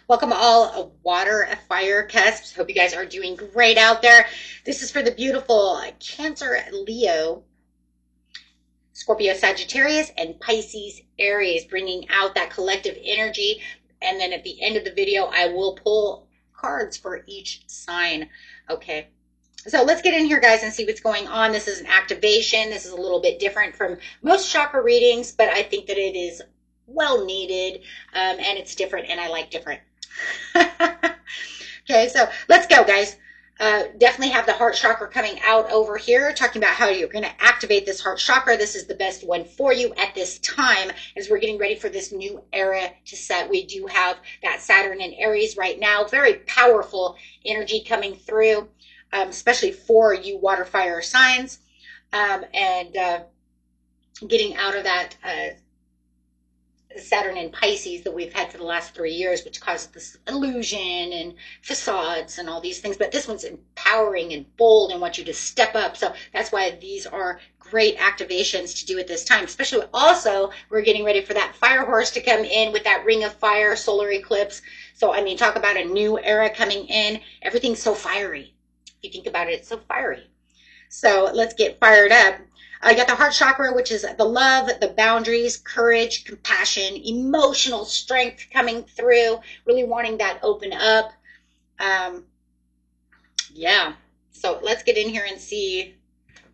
Welcome all water fire CUSPs. Hope you guys are doing great out there. This is for the beautiful Cancer, Leo, Scorpio, Sagittarius, and Pisces, Aries, bringing out that collective energy. And then at the end of the video, I will pull cards for each sign. Okay. So let's get in here, guys, and see what's going on. This is an activation. This is a little bit different from most chakra readings, but I think that it is well needed, and it's different, and I like different. Okay, so let's go, guys. Definitely have the heart chakra coming out over here, talking about how you're going to activate this heart chakra. This is the best one for you at this time as we're getting ready for this new era to set. We do have that Saturn in Aries right now. Very powerful energy coming through, especially for you water fire signs, and getting out of that Saturn in Pisces that we've had for the last 3 years, which causes this illusion and facades and all these things. But this one's empowering and bold and wants you to step up. So that's why these are great activations to do at this time. Especially also, we're getting ready for that fire horse to come in with that ring of fire solar eclipse. So, I mean, talk about a new era coming in. Everything's so fiery. If you think about it, it's so fiery. So let's get fired up. I got the heart chakra, which is the love, the boundaries, courage, compassion, emotional strength coming through, really wanting that open up. Yeah, so let's get in here and see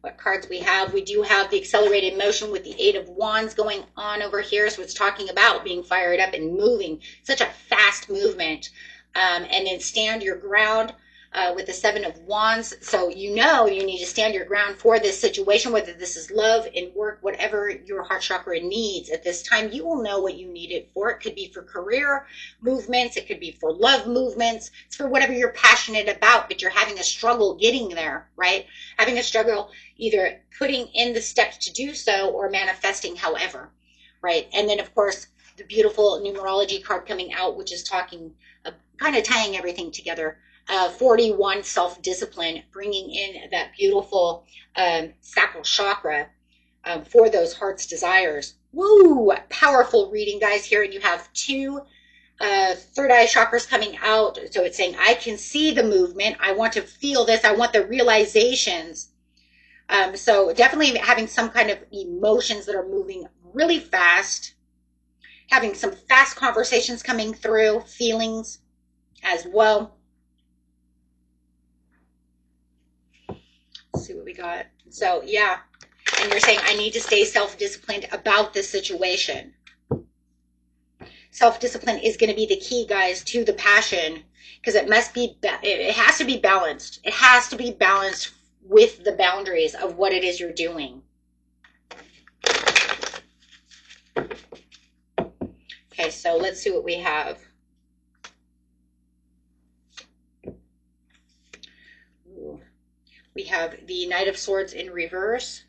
what cards we have. We do have the accelerated motion with the Eight of Wands going on over here. So it's talking about being fired up and moving, such a fast movement. And then stand your ground. With the Seven of Wands. So you know you need to stand your ground for this situation, whether this is love and work, whatever your heart chakra needs at this time. You will know what you need it for. It could be for career movements. It could be for love movements. It's for whatever you're passionate about, but you're having a struggle getting there, right? Having a struggle either putting in the steps to do so or manifesting however, right? And then, of course, the beautiful numerology card coming out, which is talking, kind of tying everything together. 41 self-discipline, bringing in that beautiful sacral chakra for those heart's desires. Woo! Powerful reading, guys, here. And you have two third eye chakras coming out. So it's saying, I can see the movement. I want to feel this. I want the realizations. So definitely having some kind of emotions that are moving really fast. Having some fast conversations coming through. Feelings as well. Let's see what we got. So, yeah. And you're saying, I need to stay self-disciplined about this situation. Self-discipline is going to be the key, guys, to the passion, because it has to be balanced. It has to be balanced with the boundaries of what it is you're doing. Okay, so let's see what we have. We have the Knight of Swords in reverse.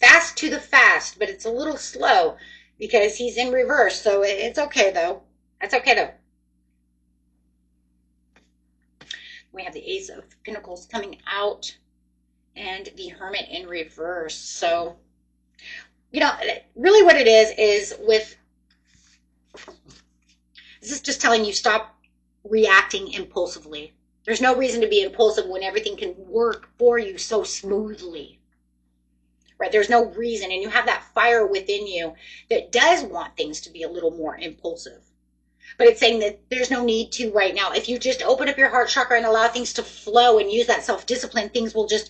Fast to the fast, but it's a little slow because he's in reverse. So it's okay, though. That's okay, though. We have the Ace of Pentacles coming out and the Hermit in reverse. So, you know, really what it is with... This is just telling you stop reacting impulsively. There's no reason to be impulsive when everything can work for you so smoothly, right? There's no reason. And you have that fire within you that does want things to be a little more impulsive. But it's saying that there's no need to right now. If you just open up your heart chakra and allow things to flow and use that self-discipline, things will just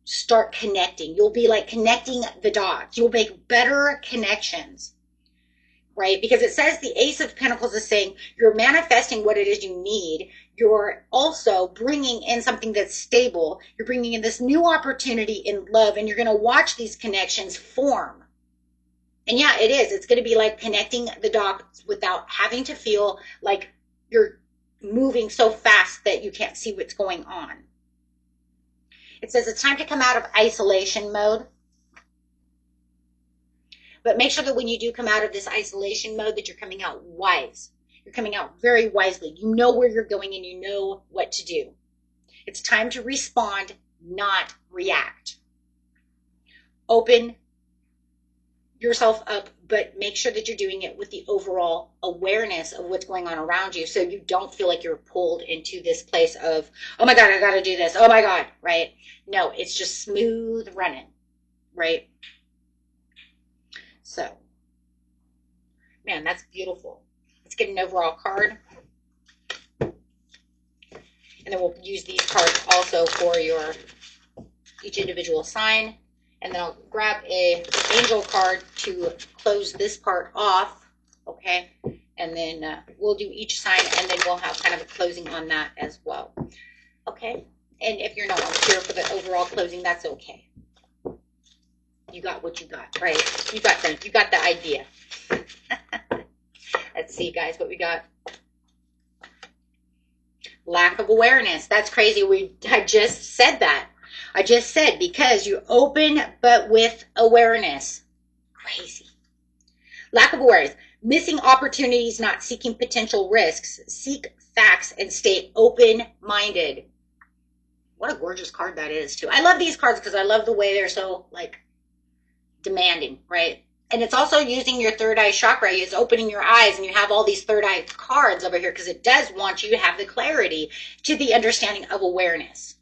start connecting. You'll be like connecting the dots. You'll make better connections, right? Because it says the Ace of Pentacles is saying you're manifesting what it is you need. You're also bringing in something that's stable. You're bringing in this new opportunity in love, and you're going to watch these connections form. And yeah, it is. It's going to be like connecting the dots without having to feel like you're moving so fast that you can't see what's going on. It says it's time to come out of isolation mode. But make sure that when you do come out of this isolation mode that you're coming out wise. You're coming out very wisely. You know where you're going and you know what to do. It's time to respond, not react. Open yourself up, but make sure that you're doing it with the overall awareness of what's going on around you, so you don't feel like you're pulled into this place of, oh my God, I gotta do this, oh my God, right? No, it's just smooth running, right? So, man, that's beautiful. Let's get an overall card. And then we'll use these cards also for each individual sign. And then I'll grab a angel card to close this part off, okay? And then we'll do each sign, and then we'll have kind of a closing on that as well, okay? And if you're not here for the overall closing, that's okay. You got what you got, right? You got the idea. Let's see, guys, what we got. Lack of awareness. That's crazy. I just said that. I just said, because you open but with awareness. Crazy. Lack of awareness. Missing opportunities, not seeking potential risks. Seek facts and stay open-minded. What a gorgeous card that is, too. I love these cards because I love the way they're so, like, demanding, right? And it's also using your third eye chakra. It's opening your eyes, and you have all these third eye cards over here because it does want you to have the clarity to the understanding of awareness,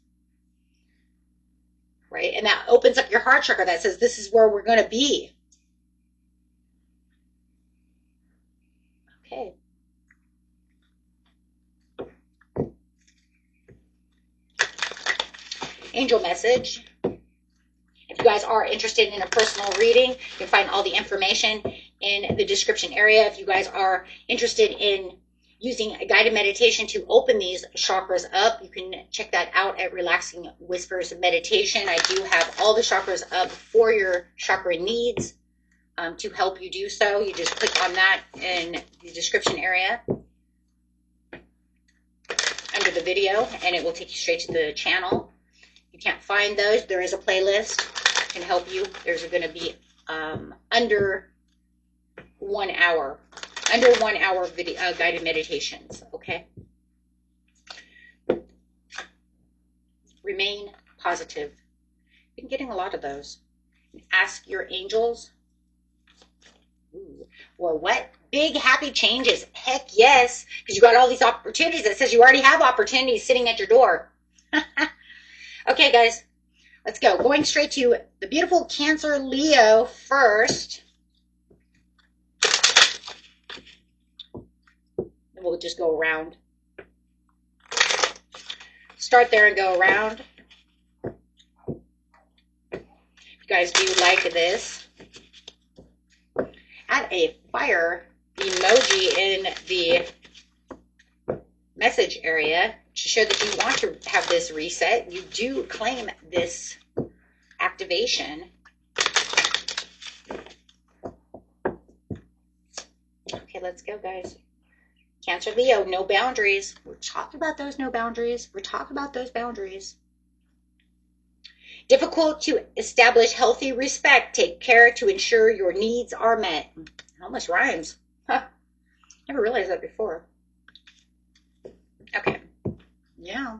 right? And that opens up your heart chakra that says, this is where we're going to be. Okay. Angel message. If you guys are interested in a personal reading, you can find all the information in the description area. If you guys are interested in using a guided meditation to open these chakras up, you can check that out at Relaxing Whispers Meditation. I do have all the chakras up for your chakra needs to help you do so. You just click on that in the description area under the video, and it will take you straight to the channel. You can't find those, there is a playlist can help you. There's going to be under 1 hour video, guided meditations, okay? Remain positive. Been getting a lot of those. Ask your angels. Ooh. Or what? Big happy changes. Heck yes, because you got all these opportunities. That says you already have opportunities sitting at your door. Okay, guys, let's go. Going straight to the beautiful Cancer Leo first. And we'll just go around. Start there and go around. If you guys do like this, add a fire emoji in the message area to show that you want to have this reset. You do claim this activation. Okay, let's go, guys. Cancer Leo, no boundaries. We're talking about those no boundaries. We're talking about those boundaries. Difficult to establish healthy respect. Take care to ensure your needs are met. It almost rhymes. Huh. Never realized that before. Okay. Yeah.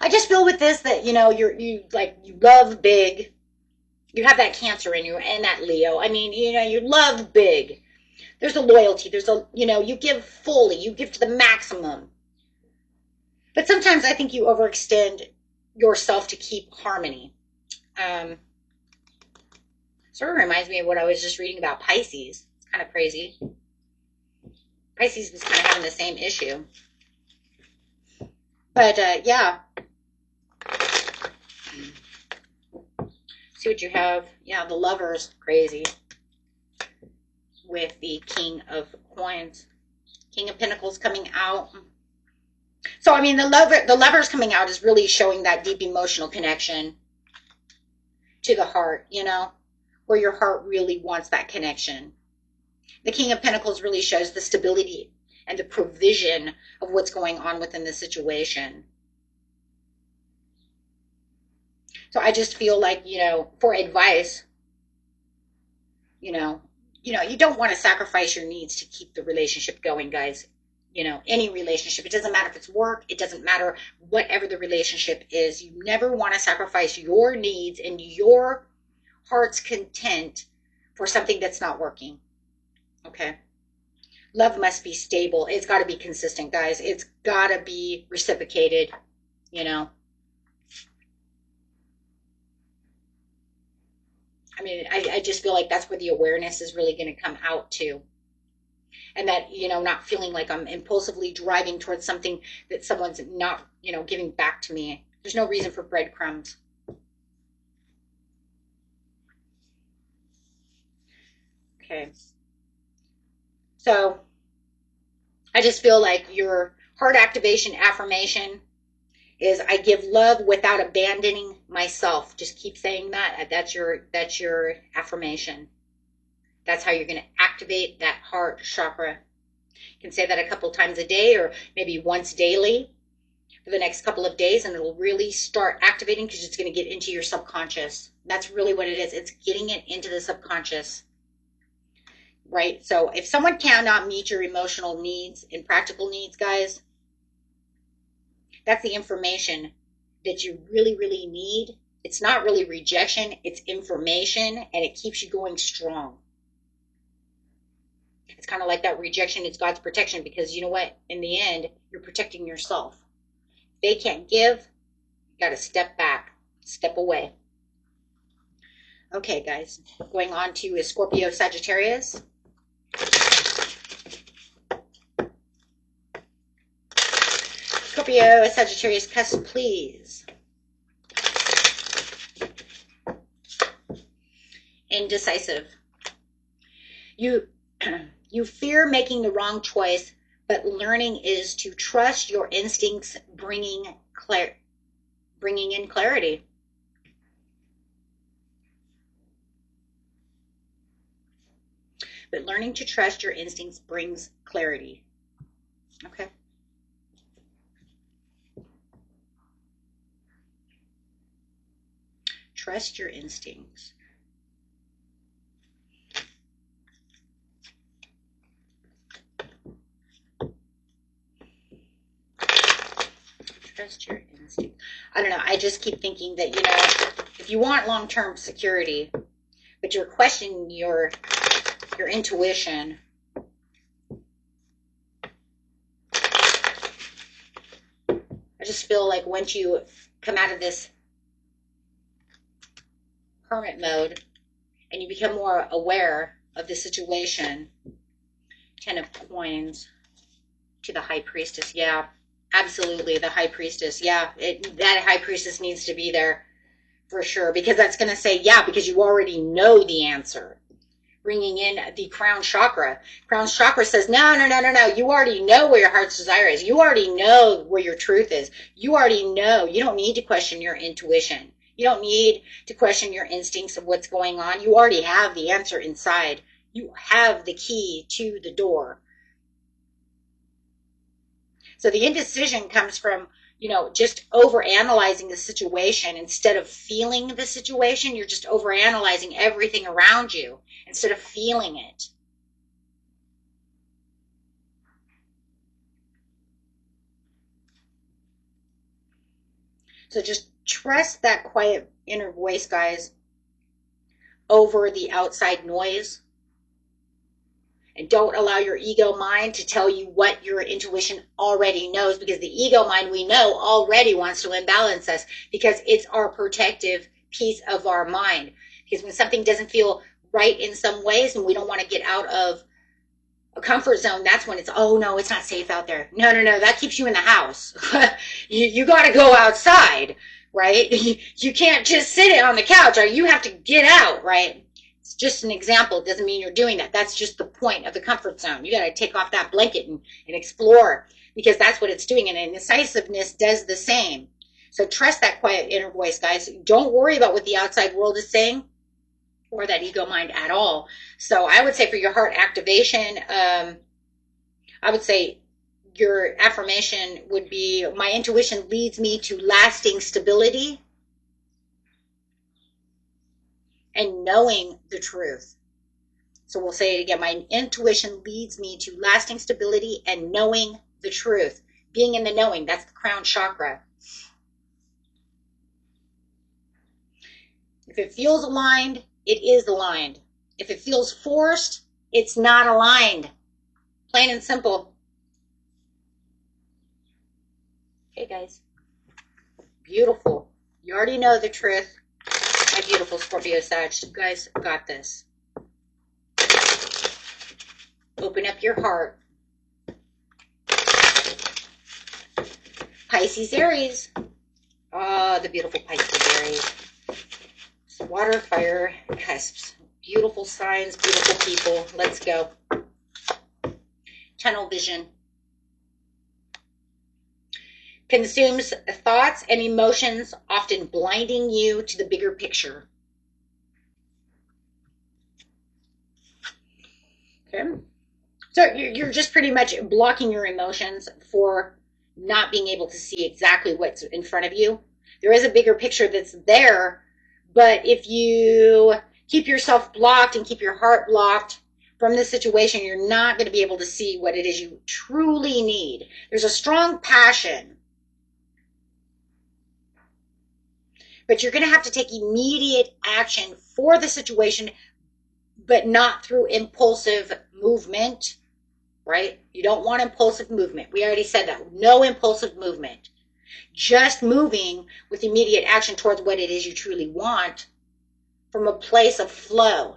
I just feel with this that, you know, you love big. You have that Cancer in you and that Leo. I mean, you know, you love big. There's a loyalty. There's a, you know, you give fully. You give to the maximum. But sometimes I think you overextend yourself to keep harmony. Sort of reminds me of what I was just reading about Pisces. It's kind of crazy. Pisces was kind of having the same issue. But, yeah. See what you have. Yeah, the Lovers, crazy. With the King of Coins. King of Pentacles coming out. So, I mean, the Lovers coming out is really showing that deep emotional connection to the heart, you know, where your heart really wants that connection. The King of Pentacles really shows the stability and the provision of what's going on within the situation. So I just feel like, you know, for advice, you know, you don't want to sacrifice your needs to keep the relationship going, guys. any relationship. It doesn't matter if it's work. It doesn't matter whatever the relationship is. You never want to sacrifice your needs and your heart's content for something that's not working. Okay. Love must be stable. It's got to be consistent, guys. It's got to be reciprocated, I mean, I just feel like that's where the awareness is really going to come out to. And that, not feeling like I'm impulsively driving towards something that someone's not, giving back to me. There's no reason for breadcrumbs. Okay. So I just feel like your heart activation affirmation is I give love without abandoning myself. Just keep saying that. That's your affirmation. That's how you're going to activate that heart chakra. You can say that a couple times a day or maybe once daily for the next couple of days, and it'll really start activating because it's going to get into your subconscious. That's really what it is. It's getting it into the subconscious. Right? So if someone cannot meet your emotional needs and practical needs, guys, that's the information that you really, really need. It's not really rejection, it's information, and it keeps you going strong. It's kind of like that rejection, it's God's protection, because you know what? In the end, you're protecting yourself. If they can't give, you got to step back, step away. Okay, guys, going on to Scorpio Sagittarius. Scorpio Sagittarius, CUSP, please. Indecisive. You fear making the wrong choice, but learning is to trust your instincts, bringing in clarity. But learning to trust your instincts brings clarity. Okay. Trust your instincts. Trust your instinct. I don't know. I just keep thinking that, if you want long-term security, but you're questioning your intuition, I just feel like once you come out of this hermit mode and you become more aware of the situation, 10 of Coins to the High Priestess. Yeah, absolutely. The High Priestess. Yeah, that High Priestess needs to be there for sure, because that's going to say, yeah, because you already know the answer. Bringing in the crown chakra. Crown chakra says, no. You already know where your heart's desire is. You already know where your truth is. You already know. You don't need to question your intuition. You don't need to question your instincts of what's going on. You already have the answer inside. You have the key to the door. So the indecision comes from, just overanalyzing the situation instead of feeling the situation. You're just overanalyzing everything around you instead of feeling it. So just trust that quiet inner voice, guys, over the outside noise. And don't allow your ego mind to tell you what your intuition already knows, because the ego mind, we know, already wants to imbalance us, because it's our protective piece of our mind. Because when something doesn't feel right in some ways and we don't want to get out of a comfort zone, that's when it's, oh no, it's not safe out there. No, that keeps you in the house. you got to go outside, right? You can't just sit on the couch, or you have to get out, right? It's just an example. It doesn't mean you're doing that. That's just the point of the comfort zone. You got to take off that blanket and explore, because that's what it's doing. And indecisiveness does the same. So trust that quiet inner voice, guys. Don't worry about what the outside world is saying or that ego mind at all. So I would say for your heart activation, I would say your affirmation would be, my intuition leads me to lasting stability and knowing the truth. So we'll say it again. My intuition leads me to lasting stability and knowing the truth, being in the knowing. That's the crown chakra. If it feels aligned, it is aligned. If it feels forced, it's not aligned. Plain and simple. Okay, guys. Beautiful. You already know the truth. My beautiful Scorpio Sag. You guys got this. Open up your heart. Pisces, Aries. Oh, the beautiful Pisces, Aries. Water, fire, cusps. Beautiful signs, beautiful people. Let's go. Tunnel vision. Consumes thoughts and emotions, often blinding you to the bigger picture. Okay. So you're just pretty much blocking your emotions for not being able to see exactly what's in front of you. There is a bigger picture that's there, but if you keep yourself blocked and keep your heart blocked from this situation, you're not going to be able to see what it is you truly need. There's a strong passion, but you're going to have to take immediate action for the situation, but not through impulsive movement, right? You don't want impulsive movement. We already said that. No impulsive movement. Just moving with immediate action towards what it is you truly want from a place of flow,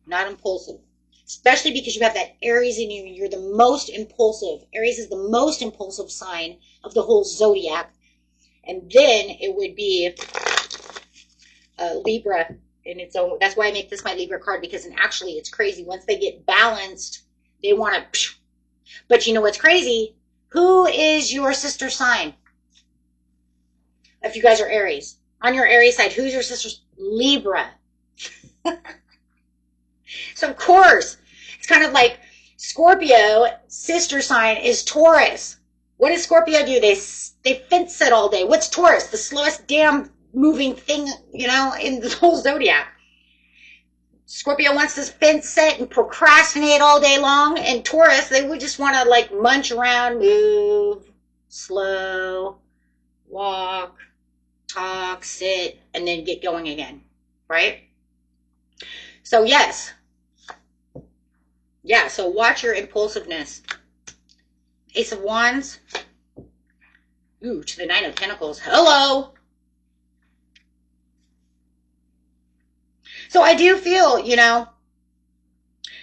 not impulsive. Especially because you have that Aries in you. You're the most impulsive. Aries is the most impulsive sign of the whole zodiac. And then it would be Libra in its own. That's why I make this my Libra card, because actually it's crazy. Once they get balanced, they want to. But you know what's crazy? Who is your sister sign? If you guys are Aries. On your Aries side, who's your sister? Libra. So of course, it's kind of like Scorpio, sister sign is Taurus. What does Scorpio do? They fence sit all day. What's Taurus? The slowest damn moving thing, in the whole zodiac. Scorpio wants to fence sit and procrastinate all day long, and Taurus, they would just want to like munch around, move, slow, walk, talk, sit, and then get going again, right? So yes. Yeah, so watch your impulsiveness. Ace of Wands. Ooh, to the Nine of Pentacles. Hello. So I do feel,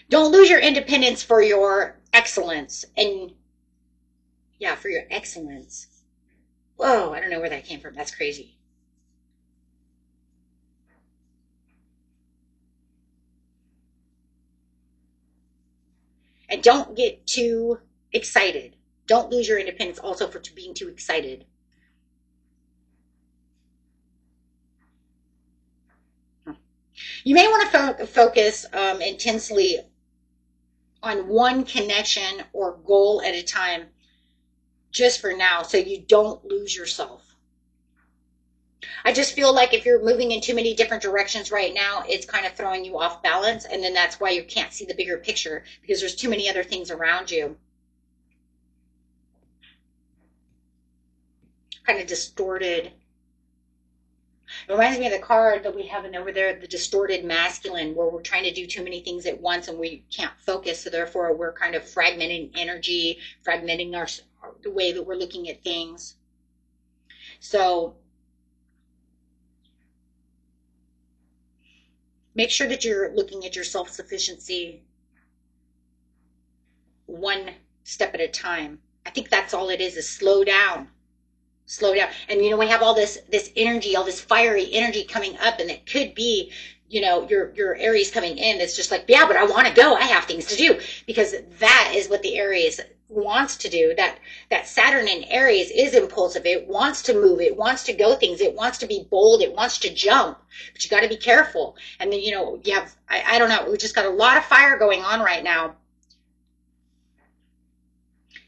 don't lose your independence for your excellence. And yeah, for your excellence. Whoa, I don't know where that came from. That's crazy. And don't get too excited. Don't lose your independence also for being too excited. You may want to focus intensely on one connection or goal at a time just for now, so you don't lose yourself. I just feel like if you're moving in too many different directions right now, it's kind of throwing you off balance, and then that's why you can't see the bigger picture, because there's too many other things around you. Kind of distorted. It reminds me of the card that we have over there, the distorted masculine, where we're trying to do too many things at once and we can't focus, so therefore we're kind of fragmenting energy, fragmenting the way that we're looking at things. So make sure that you're looking at your self-sufficiency one step at a time. I think that's all it is slow down. Slow down. And we have all this energy, all this fiery energy coming up, and it could be, your Aries coming in. It's just like, yeah, but I want to go. I have things to do, because that is what the Aries wants to do. That Saturn in Aries is impulsive. It wants to move. It wants to go things. It wants to be bold. It wants to jump. But you got to be careful. And then, you have, I don't know, we just got a lot of fire going on right now.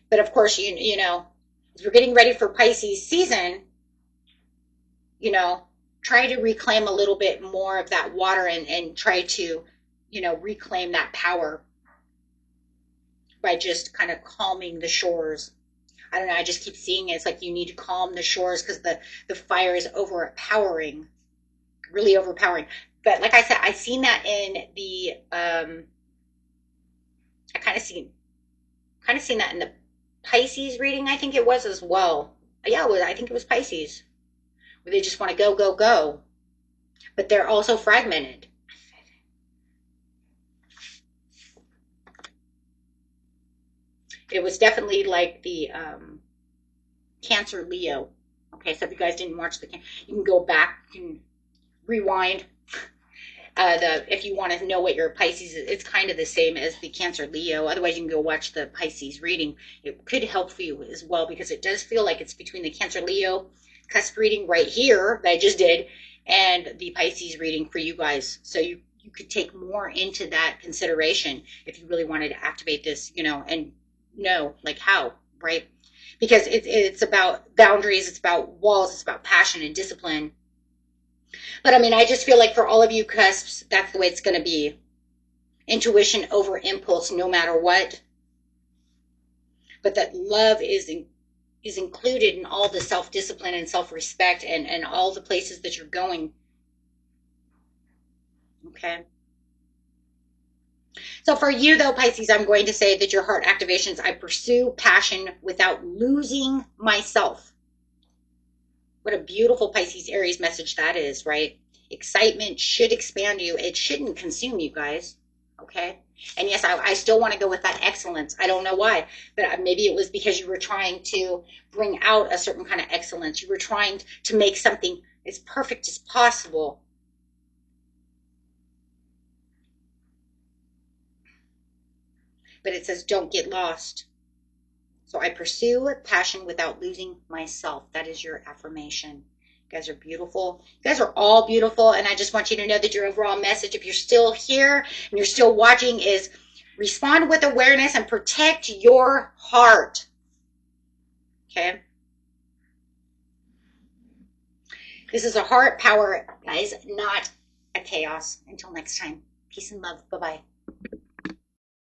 But of course, as we're getting ready for Pisces season, try to reclaim a little bit more of that water and try to, reclaim that power. by just kind of calming the shores. I don't know, I just keep seeing it. It's like you need to calm the shores because the fire is overpowering, really overpowering. But like I said, I seen that in the I kind of seen that in the Pisces reading, I think it was as well. Yeah, I think it was Pisces, where they just want to go, go, go, but they're also fragmented. It was definitely like the Cancer Leo. Okay, so if you guys didn't watch you can go back and rewind. If you want to know what your Pisces is, it's kind of the same as the Cancer Leo. Otherwise, you can go watch the Pisces reading. It could help you as well because it does feel like it's between the Cancer Leo CUSP reading right here that I just did and the Pisces reading for you guys. So you could take more into that consideration if you really wanted to activate this, and know like how, right? Because it's about boundaries, it's about walls, it's about passion and discipline. But I mean, I just feel like for all of you cusps, that's the way it's going to be. Intuition over impulse, no matter what. But that love is included in all the self-discipline and self-respect and all the places that you're going. Okay. So for you though, Pisces, I'm going to say that your heart activations, I pursue passion without losing myself. What a beautiful Pisces Aries message that is, right? Excitement should expand you. It shouldn't consume you guys. Okay. And yes, I still want to go with that excellence. I don't know why, but maybe it was because you were trying to bring out a certain kind of excellence. You were trying to make something as perfect as possible. But it says, don't get lost. So I pursue passion without losing myself. That is your affirmation. You guys are beautiful. You guys are all beautiful. And I just want you to know that your overall message, if you're still here and you're still watching, is respond with awareness and protect your heart. Okay? This is a heart power, guys, not a chaos. Until next time, peace and love. Bye-bye.